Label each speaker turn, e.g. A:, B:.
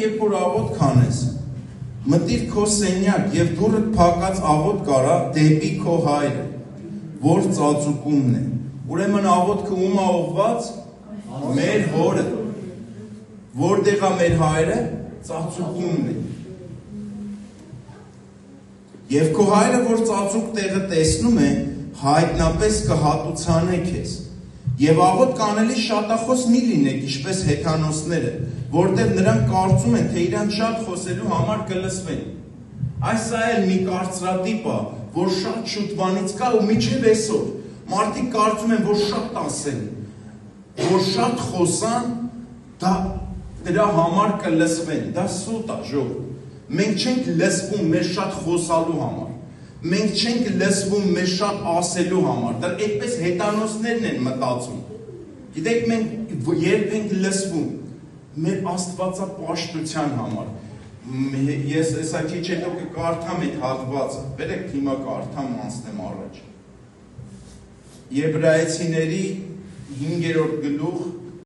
A: երբ որ աղոտ կանես, մտիր քո սենյակ եւ դուռդ փակած աղոտ կարա դեպի քո հայրը, որ ծածուկումն է։ Ուրեմն աղոտքը ում է ուղղված։ Մեր հորը, որտեղ է մեր հայրը, ծածուկումն է։ Եվ քո հայրը, որ ծածուկ տեղը տեսնում է, հայտնապես կհատուցանե քեզ։ Եվ աղոտ կանելիս շատախոս մի լինեք, ինչպես հեթանոսները, որտեղ նրանք կարծում են, թե իրան շատ խոսելու համար կլսվեն։ Այս այլ մի կարծրատիպ է, որ շատ շուտվանից կա ու միջև այսօր մարդիկ կարծում են, որ շատ ասեն, որ շատ խոսան, դրա համար կլսվեն, դա սուտ է ժողովուրդ։ Մենք չենք լսվում մեր շատ խոսալու համար, մենք չենք լսվում մեր շատ ասելու համար, դա այդպես հեթանոսներն են մտածում։ Գիտեք, մենք երբ ենք լսվում մեր աստվածապաշտության համար։ Ես հեսա քիչ հետո կկարդամ այդ հատվածը, բերեք հիմա կարդամ անցնեմ առաջ։ Եբրայեցիների 5-րդ գլուխ